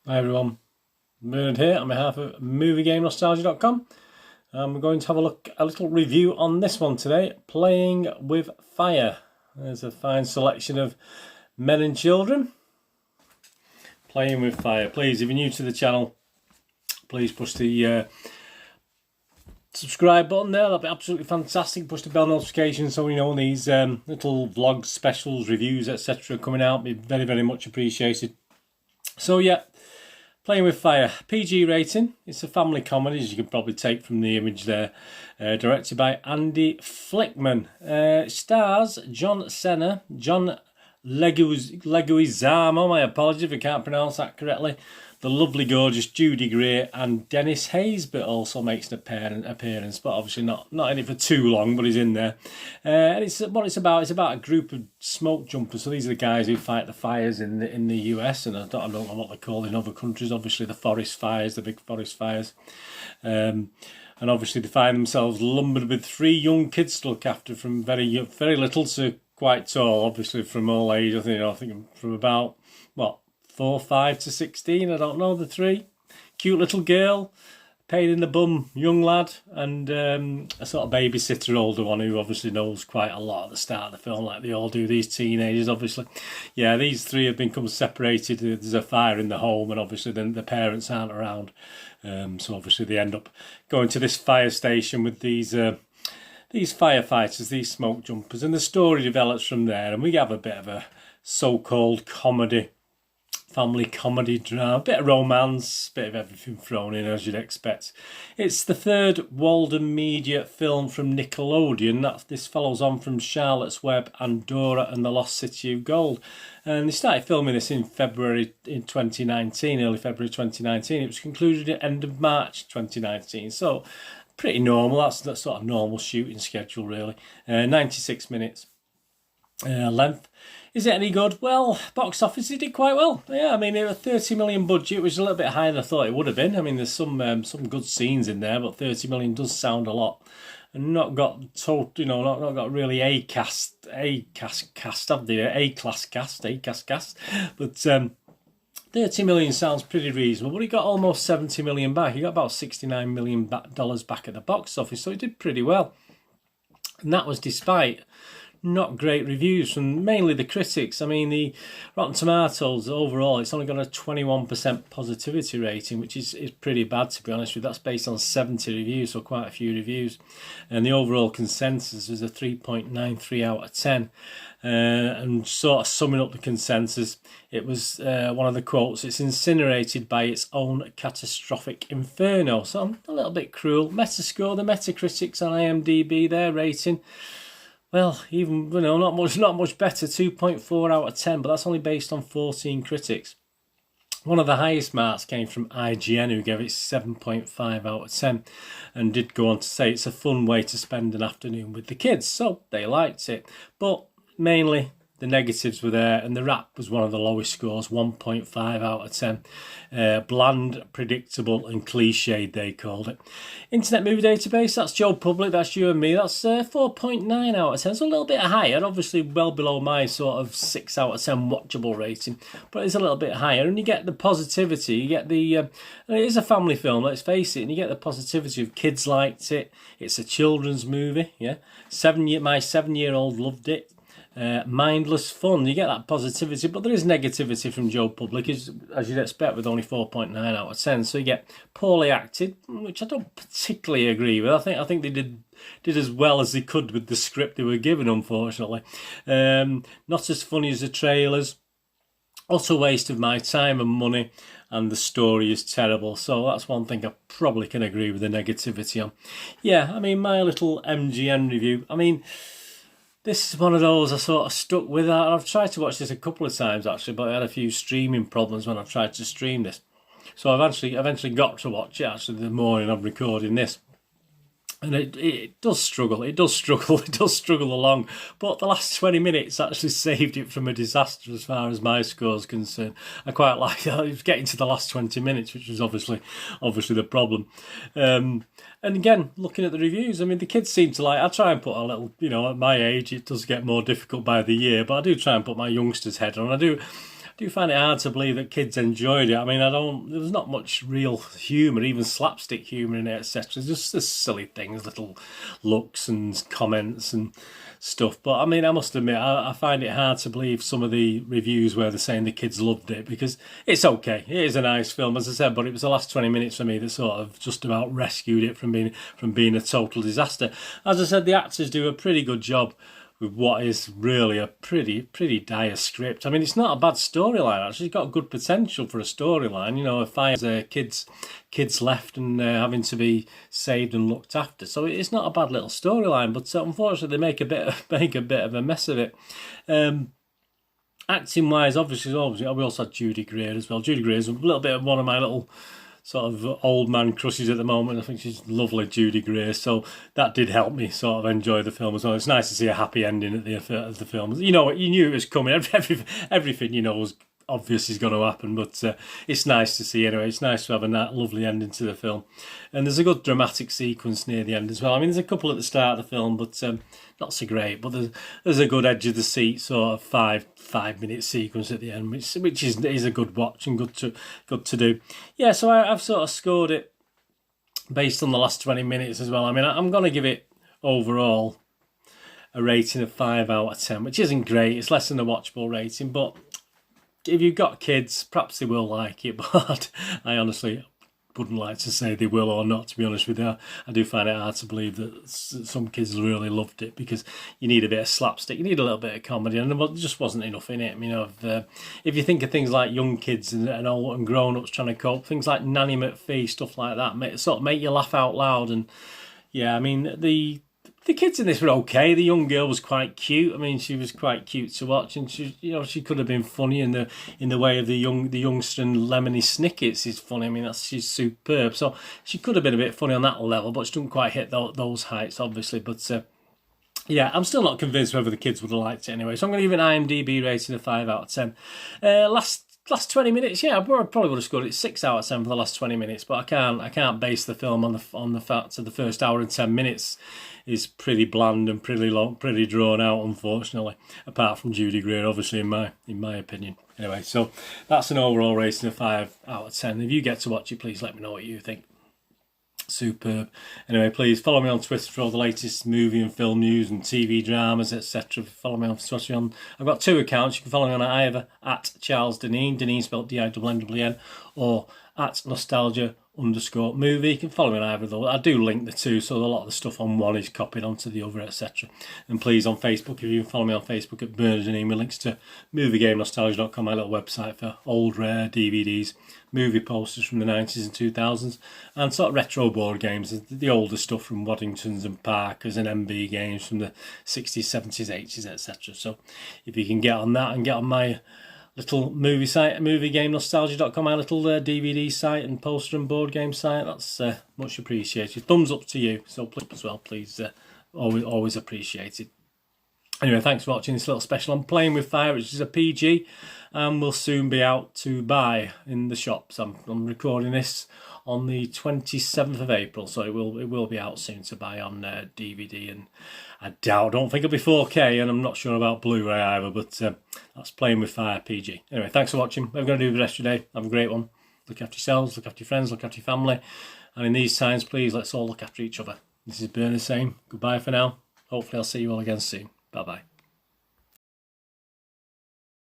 Hi everyone, Bernard here on behalf of MovieGameNostalgia.com. We're going to have a little review on this one today, Playing with Fire. There's a fine selection of men and children playing with fire. Please, if you're new to the channel, please push the subscribe button there. That'll be absolutely fantastic. Push the bell notification so we know when these little vlogs, specials, reviews, etc. are coming out. Be very, very much appreciated. So yeah, Playing with Fire, PG rating. It's a family comedy, as you can probably take from the image there. Directed by Andy Flickman. Stars John Cena, John Leguizamo, my apologies if I can't pronounce that correctly. The lovely, gorgeous Judy Greer and Dennis Haysbert also makes an appearance, but obviously not in it for too long, but he's in there. And it's what it's about. It's about a group of smoke jumpers. So these are the guys who fight the fires in the US, and I don't know what they're called in other countries. Obviously, the forest fires, the big forest fires. And obviously, they find themselves lumbered with 3 young kids to look after, from very little to quite tall. Obviously, from all ages. I think from about 4, 5 to 16, I don't know, the 3. Cute little girl, pain in the bum young lad, and a sort of babysitter older one who obviously knows quite a lot at the start of the film, like they all do, these teenagers, obviously. Yeah, these 3 have become separated. There's a fire in the home, and obviously then the parents aren't around. So obviously they end up going to this fire station with these firefighters, these smoke jumpers, and the story develops from there, and we have a bit of a so-called comedy, family comedy drama, bit of romance, bit of everything thrown in as you'd expect. It's the 3rd Walden Media film from Nickelodeon. This follows on from Charlotte's Web and Dora and the Lost City of Gold. And they started filming this in February in 2019, early February 2019. It was concluded at the end of March 2019. So pretty normal. That's that sort of normal shooting schedule, really. 96 minutes length. Is it any good? Well, box office, it did quite well. Yeah, I mean, it was a 30 million budget, which is a little bit higher than I thought it would have been. I mean, there's some good scenes in there, but 30 million does sound a lot. And not got really A-class cast. But 30 million sounds pretty reasonable, but he got almost 70 million back. He got about $69 million back at the box office, so he did pretty well. And that was despite not great reviews from mainly the critics. I mean, the Rotten Tomatoes overall, it's only got a 21% positivity rating, which is pretty bad, to be honest with you. That's based on 70 reviews, so quite a few reviews. And the overall consensus was a 3.93 out of 10. And sort of summing up the consensus, it was one of the quotes, "It's incinerated by its own catastrophic inferno." So a little bit cruel. Metascore, the Metacritics on IMDB, their rating, well, even, not much better, 2.4 out of 10, but that's only based on 14 critics. One of the highest marks came from IGN, who gave it 7.5 out of 10, and did go on to say it's a fun way to spend an afternoon with the kids, so they liked it. But mainly the negatives were there, and the rap was one of the lowest scores, 1.5 out of 10. Bland, predictable, and cliched, they called it. Internet Movie Database, that's Joe Public, that's you and me, that's 4.9 out of 10. It's a little bit higher, obviously well below my sort of 6 out of 10 watchable rating, but it's a little bit higher. And you get the positivity, you get the, it is a family film, let's face it, and you get the positivity of kids liked it. It's a children's movie, yeah. My 7-year-old loved it. Mindless fun, you get that positivity, but there is negativity from Joe Public, as you'd expect, with only 4.9 out of 10. So you get poorly acted, which I don't particularly agree with. I think they did as well as they could with the script they were given, unfortunately. Not as funny as the trailers. Utter waste of my time and money, and the story is terrible. So that's one thing I probably can agree with the negativity on. Yeah, I mean, my little MGN review, I mean, this is one of those I sort of stuck with. I've tried to watch this a couple of times, actually, but I had a few streaming problems when I've tried to stream this. So I've eventually got to watch it, actually, the morning I'm recording this. And it does struggle along. But the last 20 minutes actually saved it from a disaster as far as my score's concerned. I quite like that. It was getting to the last 20 minutes, which was obviously the problem. And again, looking at the reviews, I mean, the kids seem to like, I try and put a little, at my age, it does get more difficult by the year, but I do try and put my youngster's head on. do find it hard to believe that kids enjoyed it. I mean, there was not much real humour, even slapstick humour in it, etc. Just the silly things, little looks and comments and stuff. But I mean, I must admit, I find it hard to believe some of the reviews where they're saying the kids loved it, because it's okay. It is a nice film, as I said, but it was the last 20 minutes for me that sort of just about rescued it from being a total disaster. As I said, the actors do a pretty good job with what is really a pretty dire script. I mean, it's not a bad storyline, actually. It's got good potential for a storyline. You know, kids left and having to be saved and looked after. So it's not a bad little storyline, but unfortunately they make a bit of a mess of it. Acting wise, obviously, we also had Judy Greer as well. Judy Greer is a little bit of one of my little sort of old man crushes at the moment. I think she's lovely, Judy Greer. So that did help me sort of enjoy the film as well. It's nice to see a happy ending at the film. You know what, you knew it was coming. Everything you know was obvious is going to happen, but it's nice to see anyway. It's nice to have a lovely ending to the film. And there's a good dramatic sequence near the end as well. I mean, there's a couple at the start of the film, but not so great. But there's a good edge of the seat sort of five-minute sequence at the end, which is a good watch and good to do. Yeah, so I've sort of scored it based on the last 20 minutes as well. I mean, I'm going to give it overall a rating of 5 out of 10, which isn't great. It's less than a watchable rating, but if you've got kids, perhaps they will like it, but I honestly wouldn't like to say they will or not, to be honest with you. I do find it hard to believe that some kids really loved it, because you need a bit of slapstick, you need a little bit of comedy, and there just wasn't enough in it. You know, if you think of things like young kids and old and grown-ups trying to cope, things like Nanny McPhee, stuff like that, make you laugh out loud. And yeah, I mean, the kids in this were okay. The young girl was quite cute. I mean, she was quite cute to watch, and she could have been funny in the way of the youngster and Lemony Snicket's is funny. I mean, she's superb. So she could have been a bit funny on that level, but she didn't quite hit those heights, obviously. But yeah, I'm still not convinced whether the kids would have liked it anyway. So I'm going to give it an IMDb rating of 5 out of 10. Last 20 minutes, yeah, I probably would have scored it 6 out of 10 for the last 20 minutes, but I can't base the film on the fact that the first hour and 10 minutes is pretty bland and pretty long, pretty drawn out, unfortunately. Apart from Judy Greer, obviously, in my opinion. Anyway, so that's an overall rating of 5 out of 10. If you get to watch it, please let me know what you think. Superb. Anyway, please follow me on Twitter for all the latest movie and film news and TV dramas, etc. Follow me on Twitter. I've got 2 accounts. You can follow me on either at Charles Deneen, Deneen spelled DINNN, or at nostalgia_movie. You can follow me on either of those. I do link the two, so a lot of the stuff on one is copied onto the other, etc. And please, on Facebook, if you can follow me on Facebook at BoardGameGeek, with links to moviegamenostalgia.com, my little website for old rare DVDs, movie posters from the 90s and 2000s, and sort of retro board games, the older stuff from Waddingtons and Parkers and MB games from the 60s, 70s, 80s, etc. So if you can get on that and get on my little movie site, moviegamenostalgia.com, my little DVD site and poster and board game site, that's much appreciated. Thumbs up to you, so please as well, please, always appreciated. Anyway, thanks for watching this little special on Playing with Fire, which is a PG, and will soon be out to buy in the shops. I'm recording this on the 27th of April, so it will be out soon to buy on DVD, and I don't think it'll be 4K, and I'm not sure about Blu-ray either, but that's Playing with Fire PG. Anyway, thanks for watching. What are we going to do the rest of your day? Have a great one. Look after yourselves, look after your friends, look after your family, and in these times, please, let's all look after each other. This is Bernard saying goodbye for now. Hopefully I'll see you all again soon. Bye-bye.